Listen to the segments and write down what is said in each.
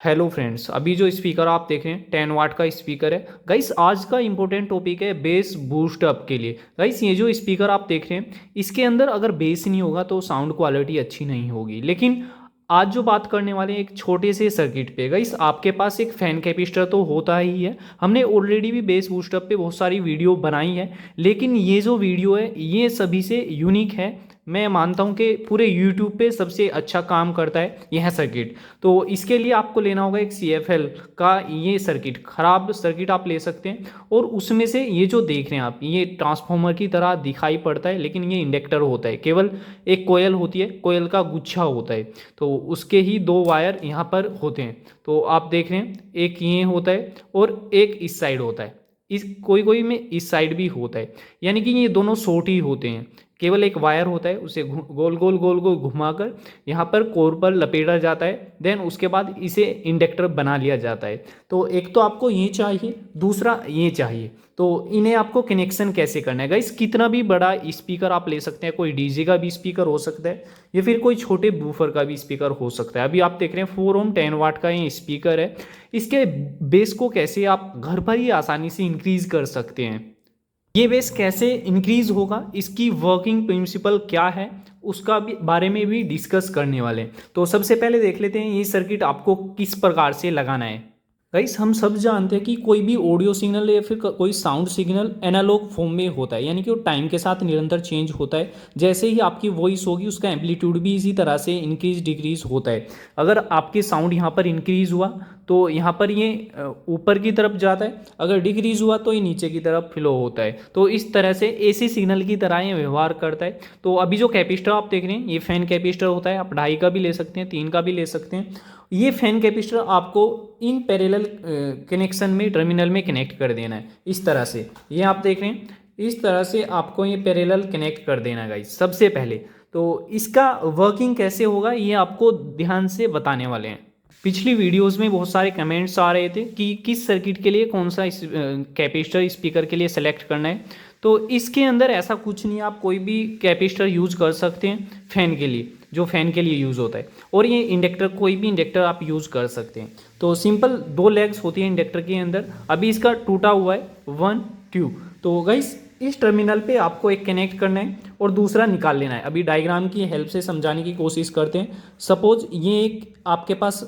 Hello friends, अभी जो speaker आप देख रहे हैं 10 वाट का स्पीकर है गाइस। आज का इंपॉर्टेंट टॉपिक है बेस बूस्ट अप के लिए। गाइस ये जो स्पीकर आप देख रहे हैं इसके अंदर अगर बेस नहीं होगा तो साउंड क्वालिटी अच्छी नहीं होगी। लेकिन आज जो बात करने वाले हैं एक छोटे से सर्किट पे। गाइस आपके पास एक फैन कैपेसिटर तो होता ही है, हमने ऑलरेडी भी बेस बूस्ट अप पे बहुत सारी वीडियो बनाई है। लेकिन ये जो वीडियो है ये सभी से यूनिक है। मैं मानता हूँ कि पूरे यूट्यूब पे सबसे अच्छा काम करता है यह सर्किट। तो इसके लिए आपको लेना होगा एक CFL का ये सर्किट। ख़राब सर्किट आप ले सकते हैं और उसमें से ये जो देख रहे हैं आप ये ट्रांसफार्मर की तरह दिखाई पड़ता है, लेकिन ये इंडक्टर होता है। केवल एक कोयल होती है, कोयल का गुच्छा होता है, तो उसके ही दो वायर यहाँ पर होते हैं। तो आप देख रहे हैं एक ये होता है और एक इस साइड होता है। इस कोई कोई में इस साइड भी होता है, यानी कि ये दोनों शॉर्ट ही होते हैं। केवल एक वायर होता है, उसे गोल गोल गोल गोल घुमाकर यहाँ पर कोर पर लपेटा जाता है। देन उसके बाद इसे इंडक्टर बना लिया जाता है। तो एक तो आपको ये चाहिए, दूसरा ये चाहिए। तो इन्हें आपको कनेक्शन कैसे करना है गाइस? कितना भी बड़ा स्पीकर आप ले सकते हैं, कोई डीजे का भी स्पीकर हो सकता है या फिर कोई छोटे बूफर का भी स्पीकर हो सकता है। अभी आप देख रहे हैं 4 ओम 10 वाट का ये स्पीकर है। इसके बेस को कैसे आप घर पर ही आसानी से इंक्रीज कर सकते हैं, ये बेस कैसे इंक्रीज होगा, इसकी वर्किंग प्रिंसिपल क्या है, उसका भी बारे में भी डिस्कस करने वाले हैं। तो सबसे पहले देख लेते हैं ये सर्किट आपको किस प्रकार से लगाना है। गाइस हम सब जानते हैं कि कोई भी ऑडियो सिग्नल या फिर कोई साउंड सिग्नल एनालॉग फॉर्म में होता है, यानी कि वो टाइम के साथ निरंतर चेंज होता है। जैसे ही आपकी वॉइस होगी उसका एम्पलीट्यूड भी इसी तरह से इंक्रीज डिक्रीज होता है। अगर आपके साउंड यहाँ पर इंक्रीज हुआ तो यहाँ पर ये ऊपर की तरफ जाता है, अगर डिक्रीज हुआ तो ये नीचे की तरफ फ्लो होता है। तो इस तरह से AC सिग्नल की तरह ये व्यवहार करता है। तो अभी जो कैपेसिटर आप देख रहे हैं ये फैन कैपेसिटर होता है। आप 2.5 का भी ले सकते हैं, 3 का भी ले सकते हैं। ये फैन कैपेसिटर आपको इन पैरेलल कनेक्शन में टर्मिनल में कनेक्ट कर देना है। इस तरह से ये आप देख रहे हैं, इस तरह से आपको ये पैरेलल कनेक्ट कर देना है गाइस सबसे पहले। तो इसका वर्किंग कैसे होगा ये आपको ध्यान से बताने वाले हैं। पिछली वीडियोस में बहुत सारे कमेंट्स आ रहे थे कि किस सर्किट के लिए कौन सा कैपेसिटर स्पीकर के लिए सेलेक्ट करना है। तो इसके अंदर ऐसा कुछ नहीं, आप कोई भी कैपेसिटर यूज कर सकते हैं फैन के लिए, जो फैन के लिए यूज़ होता है। और ये इंडक्टर, कोई भी इंडक्टर आप यूज़ कर सकते हैं। तो सिंपल 2 लेग्स होती है इंडक्टर के अंदर। अभी इसका टूटा हुआ है 1 2। तो गाइस इस टर्मिनल पे आपको एक कनेक्ट करना है और दूसरा निकाल लेना है। अभी डायग्राम की हेल्प से समझाने की कोशिश करते हैं। सपोज ये एक आपके पास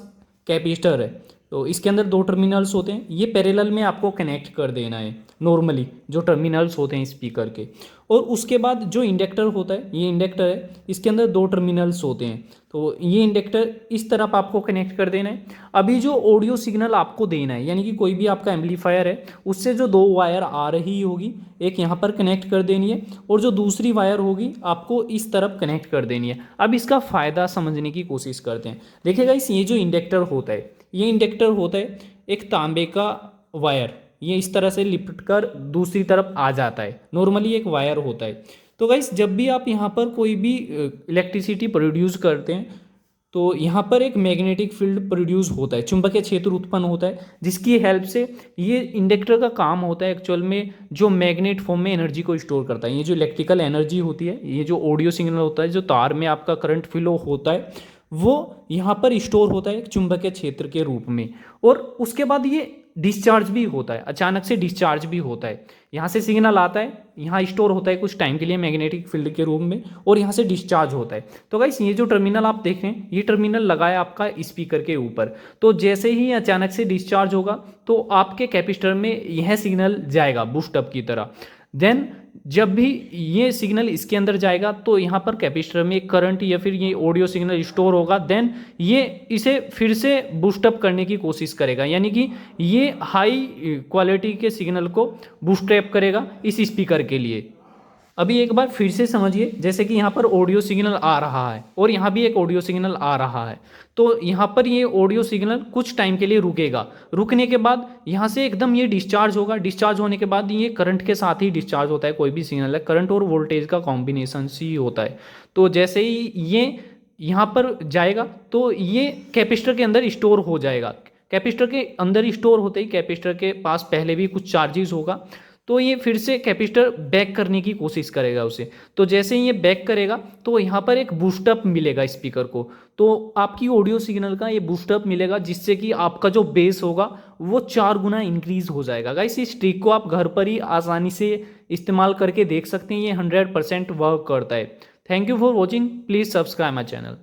कैपेसिटर है, तो इसके अंदर 2 टर्मिनल्स होते हैं, ये पैरेलल में आपको कनेक्ट कर देना है नॉर्मली जो टर्मिनल्स होते हैं स्पीकर के। और उसके बाद जो इंडक्टर होता है, ये इंडक्टर है, इसके अंदर 2 टर्मिनल्स होते हैं, तो ये इंडक्टर इस तरफ आपको कनेक्ट कर देना है। अभी जो ऑडियो सिग्नल आपको देना है, यानी कि कोई भी आपका एम्पलीफायर है उससे जो 2 वायर आ रही होगी, एक यहाँ पर कनेक्ट कर देनी है और जो दूसरी वायर होगी आपको इस तरफ कनेक्ट कर देनी है। अब इसका फ़ायदा समझने की कोशिश करते हैं। देखिएगा इस ये जो इंडक्टर होता है, ये इंडक्टर होता है एक तांबे का वायर, ये इस तरह से लिपट कर दूसरी तरफ आ जाता है। नॉर्मली एक वायर होता है। तो गाइस जब भी आप यहाँ पर कोई भी इलेक्ट्रिसिटी प्रोड्यूस करते हैं तो यहाँ पर एक मैग्नेटिक फील्ड प्रोड्यूस होता है, चुंबकीय क्षेत्र उत्पन्न होता है, जिसकी हेल्प से ये इंडक्टर का काम होता है एक्चुअल में जो मैग्नेट फॉर्म में एनर्जी को स्टोर करता है। ये जो इलेक्ट्रिकल एनर्जी होती है, ये जो ऑडियो सिग्नल होता है, जो तार में आपका करंट फ्लो होता है, वो यहाँ पर स्टोर होता है एक चुंबकीय क्षेत्र के रूप में। और उसके बाद ये डिस्चार्ज भी होता है, अचानक से डिस्चार्ज भी होता है। यहाँ से सिग्नल आता है, यहाँ स्टोर होता है कुछ टाइम के लिए मैग्नेटिक फील्ड के रूप में, और यहाँ से डिस्चार्ज होता है। तो गाइस ये जो टर्मिनल आप देख रहे हैं, ये टर्मिनल लगाया आपका स्पीकर के ऊपर। तो जैसे ही अचानक से डिस्चार्ज होगा तो आपके कैपेसिटर में यह सिग्नल जाएगा बूस्ट अप की तरह। देन जब भी ये सिग्नल इसके अंदर जाएगा तो यहाँ पर कैपेसिटर में करंट या फिर ये ऑडियो सिग्नल स्टोर होगा। देन ये इसे फिर से बूस्टअप करने की कोशिश करेगा, यानी कि ये हाई क्वालिटी के सिग्नल को बूस्टअप करेगा इस स्पीकर के लिए। अभी एक बार फिर से समझिए, जैसे कि यहाँ पर ऑडियो सिग्नल आ रहा है और यहाँ भी एक ऑडियो सिग्नल आ रहा है। तो यहाँ पर ये ऑडियो सिग्नल कुछ टाइम के लिए रुकेगा, रुकने के बाद यहाँ से एकदम ये डिस्चार्ज होगा। डिस्चार्ज होने के बाद ये करंट के साथ ही डिस्चार्ज होता है, कोई भी सिग्नल है करंट और वोल्टेज का कॉम्बिनेशन ही होता है। तो जैसे ही ये यहाँ पर जाएगा तो ये कैपेसिटर के अंदर स्टोर हो जाएगा। कैपेसिटर के अंदर स्टोर होते ही कैपेसिटर के पास पहले भी कुछ चार्जेस होगा, तो ये फिर से कैपेसिटर बैक करने की कोशिश करेगा उसे। तो जैसे ही ये बैक करेगा तो यहाँ पर एक बूस्टअप मिलेगा स्पीकर को, तो आपकी ऑडियो सिग्नल का ये बूस्टअप मिलेगा जिससे कि आपका जो बेस होगा वो 4 गुना इंक्रीज हो जाएगा। गाइस इस ट्रिक को आप घर पर ही आसानी से इस्तेमाल करके देख सकते हैं, ये 100% वर्क करता है। Thank you for watching, please subscribe my channel.